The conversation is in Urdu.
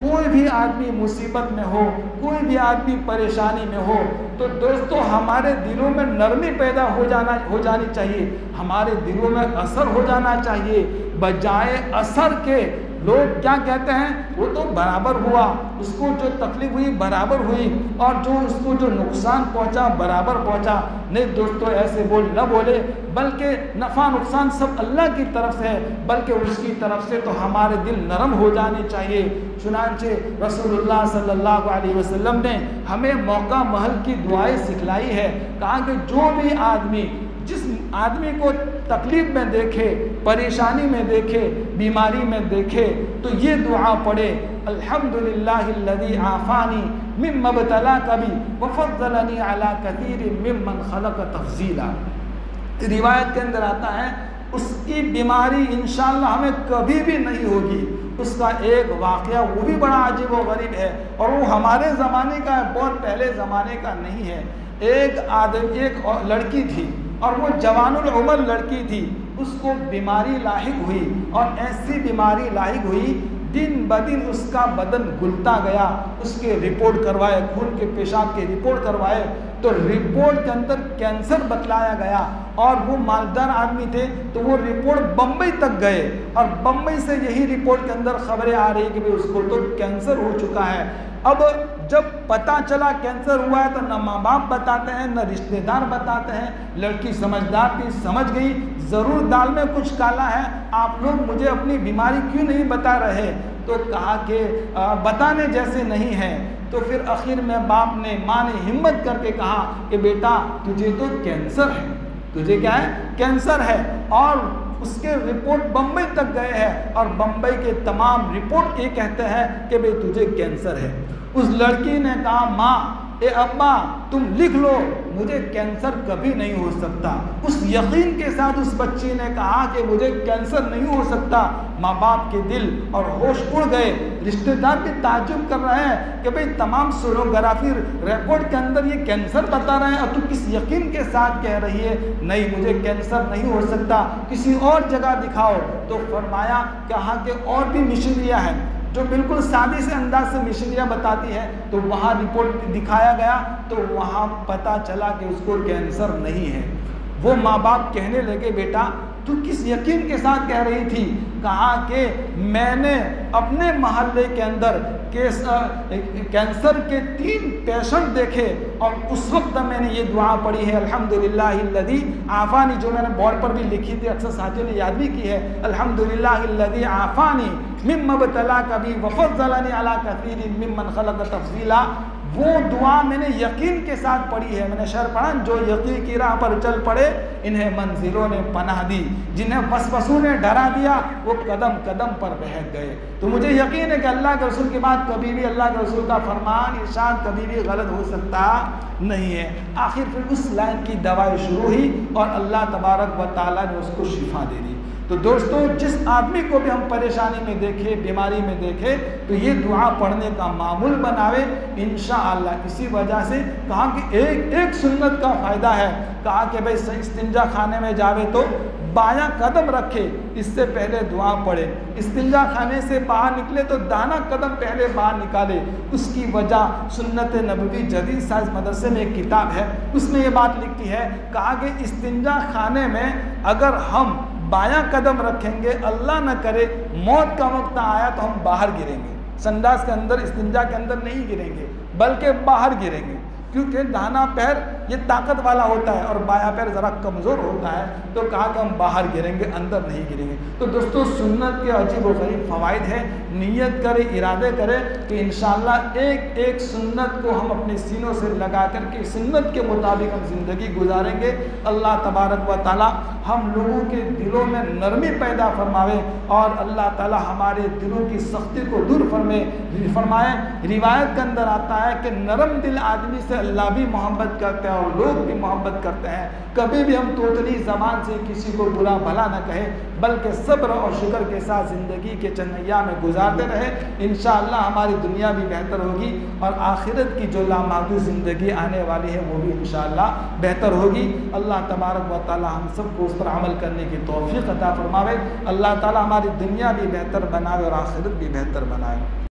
کوئی بھی آدمی مصیبت میں ہو، کوئی بھی آدمی پریشانی میں ہو، تو دوستو ہمارے دلوں میں نرمی پیدا ہو جانی چاہیے، ہمارے دلوں میں اثر ہو جانا چاہیے، بجائے اثر کے لوگ کیا کہتے ہیں، وہ تو برابر ہوا، اس کو جو تکلیف ہوئی برابر ہوئی، اور جو اس کو جو نقصان پہنچا برابر پہنچا۔ نہیں دوستو، ایسے نہ بولے، بلکہ نفع نقصان سب اللہ کی طرف سے ہے، بلکہ اس کی طرف سے تو ہمارے دل نرم ہو جانے چاہیے۔ چنانچہ رسول اللہ صلی اللہ علیہ وسلم نے ہمیں موقع محل کی دعائیں سکھلائی ہے، کہا کہ جو بھی آدمی جس آدمی کو تکلیف میں دیکھے، پریشانی میں دیکھے، بیماری میں دیکھے، تو یہ دعا پڑھے، الحمدللہ الذی عافانی مما ابتلاک بی وفضلنی علی کثیر ممن خلق تفضیلا۔ روایت کے اندر آتا ہے اس کی بیماری انشاءاللہ ہمیں کبھی بھی نہیں ہوگی۔ اس کا ایک واقعہ وہ بھی بڑا عجیب و غریب ہے، اور وہ ہمارے زمانے کا ہے، بہت پہلے زمانے کا نہیں ہے۔ ایک لڑکی تھی، اور وہ جوان العمر لڑکی تھی، اس کو بیماری لاحق ہوئی، اور ایسی بیماری لاحق ہوئی، دن بدن اس کا بدن گلتا گیا۔ اس کے رپورٹ کروائے، خون کے پیشاب کے رپورٹ کروائے، تو رپورٹ کے اندر کینسر بتلایا گیا، اور وہ مالدار آدمی تھے، تو وہ رپورٹ بمبئی تک گئے، اور بمبئی سے یہی رپورٹ کے اندر خبریں آ رہی کہ اس کو تو کینسر ہو چکا ہے۔ اب جب پتہ چلا کینسر ہوا ہے، تو نہ ماں باپ بتاتے ہیں، نہ رشتہ دار بتاتے ہیں۔ لڑکی سمجھدار تھی، سمجھ گئی ضرور دال میں کچھ کالا ہے، آپ لوگ مجھے اپنی بیماری کیوں نہیں بتا رہے؟ تو کہا کہ بتانے جیسے نہیں ہے۔ تو پھر آخر میں ماں نے ہمت کر کے کہا کہ بیٹا تجھے تو کینسر ہے، تجھے کیا ہے؟ کینسر ہے۔ اور اس کے رپورٹ بمبئی تک گئے ہیں، اور بمبئی کے تمام رپورٹ یہ کہتے ہیں کہ بھئی تجھے کینسر ہے۔ اس لڑکی نے کہا ماں، اے ابا تم لکھ لو، مجھے کینسر کبھی نہیں ہو سکتا۔ اس یقین کے ساتھ اس بچی نے کہا کہ مجھے کینسر نہیں ہو سکتا۔ ماں باپ کے دل اور ہوش اڑ گئے، رشتہ دار بھی تعجب کر رہے ہیں کہ بھئی تمام سونوگرافی رپورٹ کے اندر یہ کینسر بتا رہے ہیں، اور تو کس یقین کے ساتھ کہہ رہی ہے نہیں مجھے کینسر نہیں ہو سکتا، کسی اور جگہ دکھاؤ۔ تو فرمایا کہا کہ اور بھی مشینریاں ہیں جو بالکل سادی سے انداز سے مشینریاں بتاتی ہے، تو وہاں رپورٹ دکھایا گیا، تو وہاں پتہ چلا کہ اس کو کینسر نہیں ہے۔ وہ ماں باپ کہنے لگے بیٹا تو کس یقین کے ساتھ کہہ رہی تھی؟ کہا کہ میں نے اپنے محلے کے اندر کینسر کے 3 پیشنٹ دیکھے، اور اس وقت میں نے یہ دعا پڑھی ہے الحمدللہ الذی عافانی، جو میں نے بورڈ پر بھی لکھی تھی، اکثر ساتھیوں نے یاد بھی کی ہے، الحمدللہ الذی عافانی مما ابتلاک بی وفضلنی علی کثیر ممن خلق تفضیلا۔ وہ دعا میں نے یقین کے ساتھ پڑھی ہے۔ میں نے شعر پڑھا، جو یقین کی راہ پر چل پڑے انہیں منزلوں نے پناہ دی، جنہیں وسوسوں نے ڈرا دیا وہ قدم قدم پر بہک گئے۔ تو مجھے یقین ہے کہ اللہ کے رسول کی بات کبھی بھی، اللہ کے رسول کا فرمان ارشاد کبھی بھی غلط ہو سکتا نہیں ہے۔ آخر پھر اس لائن کی دوائی شروع ہوئی، اور اللہ تبارک و تعالیٰ نے اس کو شفا دے دی۔ تو دوستو جس آدمی کو بھی ہم پریشانی میں دیکھیں، بیماری میں دیکھیں، تو یہ دعا پڑھنے کا معمول بناوے انشاءاللہ۔ اسی وجہ سے کہا کہ ایک سنت کا فائدہ ہے، کہا کہ بھئی استنجا خانے میں جاوے تو بایاں قدم رکھے، اس سے پہلے دعا پڑھے۔ استنجا خانے سے باہر نکلے تو دانا قدم پہلے باہر نکالے۔ اس کی وجہ سنت نبوی جدید سائنس مدرسے میں ایک کتاب ہے، اس میں یہ بات لکھی ہے، کہا کہ استنجا خانے میں اگر ہم بایاں قدم رکھیں گے، اللہ نہ کرے موت کا وقت آیا تو ہم باہر گریں گے، سنداس کے اندر، استنجا کے اندر نہیں گریں گے بلکہ باہر گریں گے، کیونکہ دانا پیر یہ طاقت والا ہوتا ہے اور بایاں پیر ذرا کمزور ہوتا ہے۔ تو کہا کہ ہم باہر گریں گے، اندر نہیں گریں گے۔ تو دوستو سنت کے عجیب و غریب فوائد ہیں، نیت کرے، ارادے کرے کہ انشاءاللہ ایک سنت کو ہم اپنے سینوں سے لگا کر کے سنت کے مطابق ہم زندگی گزاریں گے۔ اللہ تبارک و تعالی ہم لوگوں کے دلوں میں نرمی پیدا فرماوے، اور اللہ تعالی ہمارے دلوں کی سختی کو دور فرمائے۔ روایت کے اندر آتا ہے کہ نرم دل آدمی سے اللہ بھی محبت کرتے ہیں اور لوگ بھی محبت کرتے ہیں۔ کبھی بھی ہم توتلی زبان سے کسی کو برا بھلا نہ کہیں، بلکہ صبر اور شکر کے ساتھ زندگی کے چنیا میں گزارتے رہے۔ انشاءاللہ ہماری دنیا بھی بہتر ہوگی، اور آخرت کی جو لامحدود زندگی آنے والی ہے وہ بھی انشاءاللہ بہتر ہوگی۔ اللہ تبارک و تعالی ہم سب کو اس پر عمل کرنے کی توفیق عطا فرماوے۔ اللہ تعالی ہماری دنیا بھی بہتر بنائے اور آخرت بھی بہتر بنائے۔